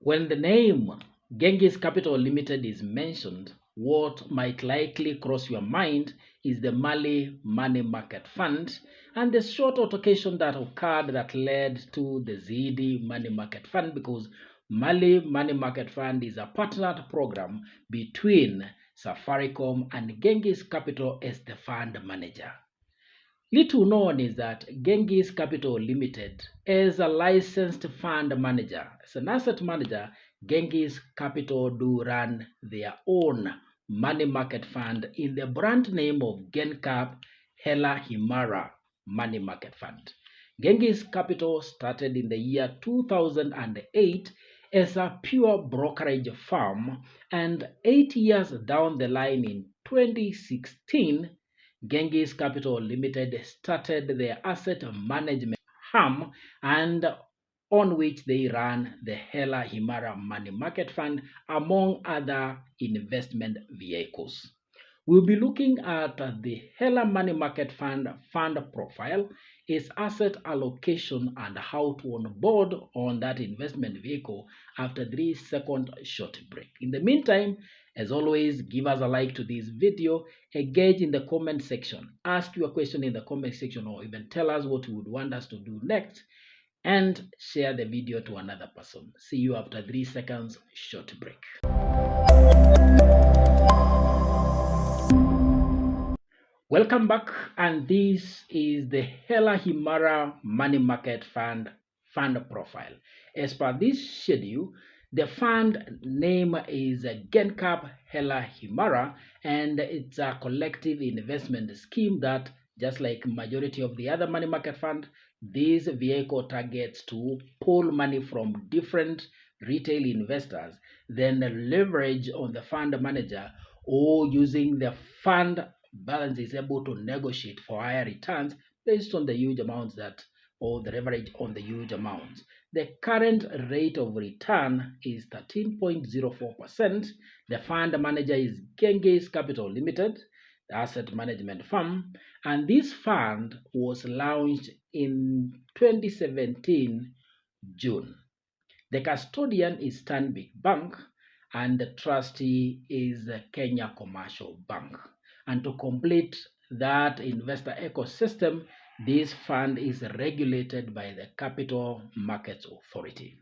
When the name Genghis Capital Limited is mentioned, what might likely cross your mind is the Mali Money Market Fund and the short altercation that occurred that led to the ZD Money Market Fund, because Mali Money Market Fund is a partnered program between Safaricom and Genghis Capital as the fund manager. Little known is that Genghis Capital Limited is a licensed fund manager. As an asset manager, Genghis Capital do run their own money market fund in the brand name of GENCAP HELA IMARA Money Market Fund. Genghis Capital started in the year 2008 as a pure brokerage firm, and 8 years down the line in 2016, Genghis Capital Limited started their asset management arm, and on which they ran the Hela Himara Money Market Fund, among other investment vehicles. We'll be looking at the Hela Money Market Fund profile, its asset allocation, and how to onboard on that investment vehicle after 3-second short break. In the meantime, as always, give us a like to this video, engage in the comment section, ask your question in the comment section, or even tell us what you would want us to do next, and share the video to another person. See you after 3 seconds short break. Welcome back, and this is the Hela Himara Money Market Fund profile. As per this schedule, the fund name is GENCAP HELA IMARA, and it's a collective investment scheme that, just like majority of the other money market fund, this vehicle targets to pull money from different retail investors, then leverage on the fund manager, or using the fund balance is able to negotiate for higher returns based on the huge amounts that, or the leverage on the huge amounts. The current rate of return is 13.04%. The fund manager is Genghis Capital Limited, the asset management firm, and this fund was launched in 2017 June. The custodian is Stanbic Bank, and the trustee is Kenya Commercial Bank. And to complete that investor ecosystem, this fund is regulated by the Capital Markets Authority.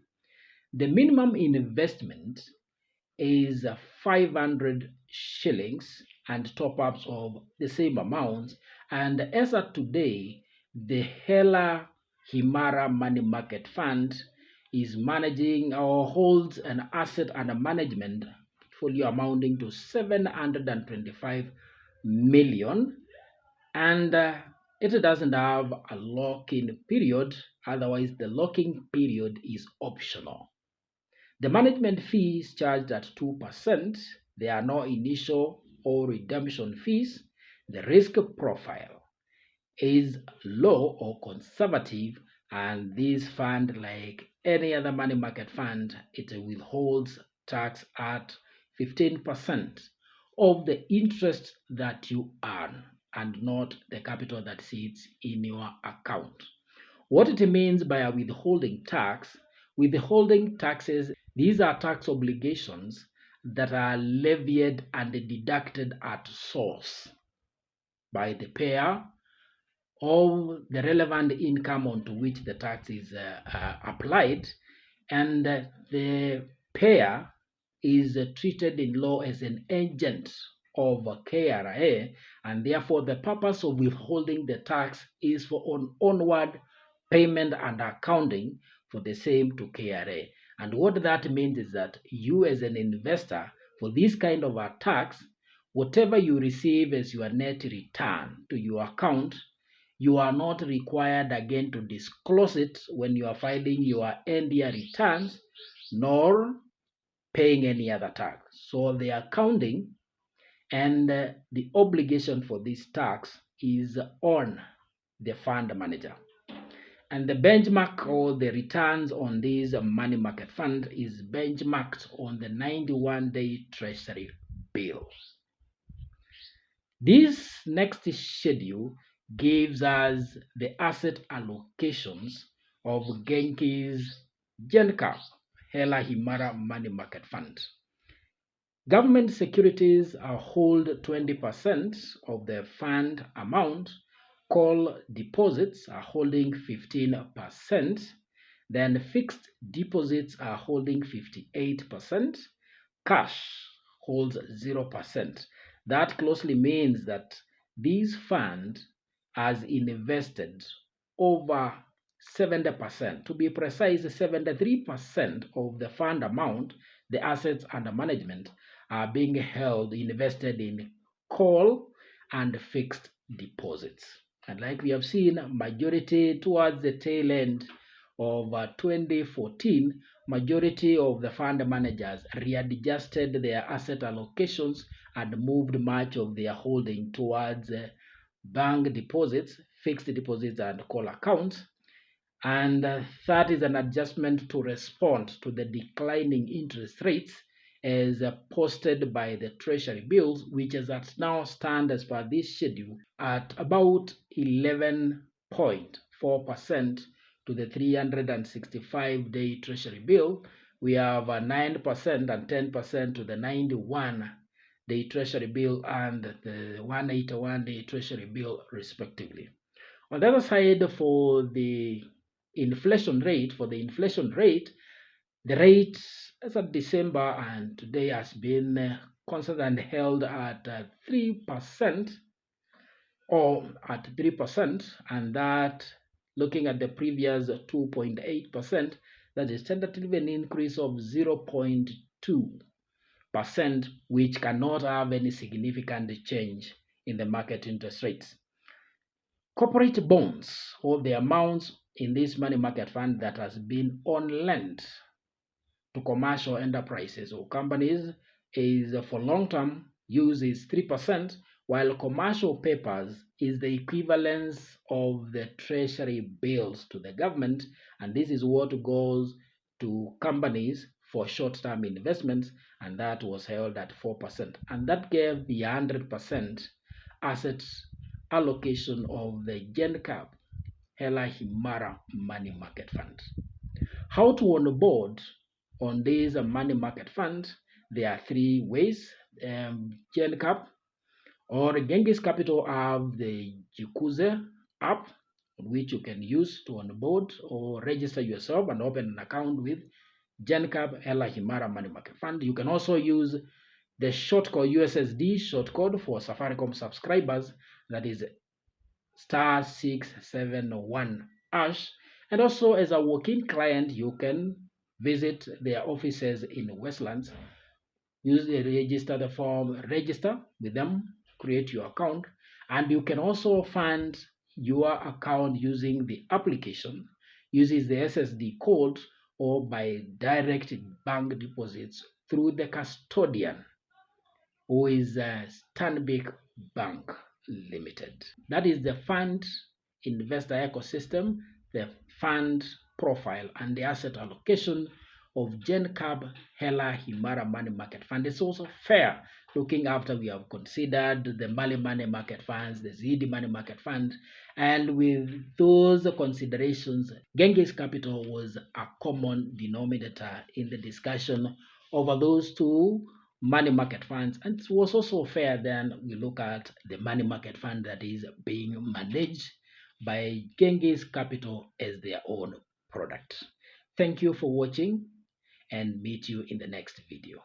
The minimum investment is 500 shillings and top-ups of the same amount. And as of today, the Hela Himara Money Market Fund is managing or holds an asset under management portfolio amounting to 725 million, and it doesn't have a lock-in period. Otherwise, the lock-in period is optional. The management fee is charged at 2%. There are no initial or redemption fees. The risk profile is low or conservative, and this fund, like any other money market fund, it withholds tax at 15% of the interest that you earn, and not the capital that sits in your account. What it means by withholding tax: withholding taxes, these are tax obligations that are levied and deducted at source by the payer of the relevant income onto which the tax is applied, and the payer is treated in law as an agent of KRA, and therefore the purpose of withholding the tax is for onward payment and accounting for the same to KRA. And what that means is that you, as an investor, for this kind of a tax, whatever you receive as your net return to your account, you are not required again to disclose it when you are filing your end year returns, nor paying any other tax. So the accounting and the obligation for this tax is on the fund manager. And the benchmark, or the returns on this money market fund, is benchmarked on the 91-day treasury bills. This next schedule gives us the asset allocations of Genghis GENCAP Hela Imara Money Market Fund. Government securities hold 20% of the fund amount. Call deposits are holding 15%. Then fixed deposits are holding 58%. Cash holds 0%. That closely means that this fund has invested over 70%, to be precise, 73% of the fund amount, the assets under management, are being held, invested in call and fixed deposits. And like we have seen, majority towards the tail end of 2014, majority of the fund managers readjusted their asset allocations and moved much of their holding towards bank deposits, fixed deposits, and call accounts. And that is an adjustment to respond to the declining interest rates as posted by the Treasury bills, which is at now stand as per this schedule at about 11.4% to the 365-day Treasury bill. We have 9% and 10% to the 91-day Treasury bill and the 181-day Treasury bill, respectively. On the other side, for the inflation rate, the rate as of December and today has been constant and held at 3%, and that, looking at the previous 2.8%, that is tentatively an increase of 0.2%, which cannot have any significant change in the market interest rates. Corporate bonds, or the amounts in this money market fund that has been on lent to commercial enterprises or companies, is for long-term use is 3%, while commercial papers is the equivalence of the Treasury bills to the government, and this is what goes to companies for short-term investments, and that was held at 4%, and that gave the 100% assets allocation of the GENCAP HELA IMARA Money Market Fund. How to onboard on this money market fund? There are three ways. GENCAP or Genghis Capital have the GENCAP app, which you can use to onboard or register yourself and open an account with GENCAP HELA IMARA Money Market Fund. You can also use the shortcode USSD shortcode for Safaricom subscribers, that is *671#. And also, as a working client, you can visit their offices in Westlands, use the register form, register with them, create your account, and you can also fund your account using the application, uses the SSD code, or by direct bank deposits through the custodian, who is Stanbic Bank Limited. That is the fund investor ecosystem, the fund profile, and the asset allocation of GENCAP HELA IMARA Money Market Fund. It's also fair, looking after we have considered the Mali Money Market Funds, the ZD Money Market Fund, and with those considerations, Genghis Capital was a common denominator in the discussion over those two money market funds. And it was also fair then we look at the money market fund that is being managed by Genghis Capital as their own product. Thank you for watching, and meet you in the next video.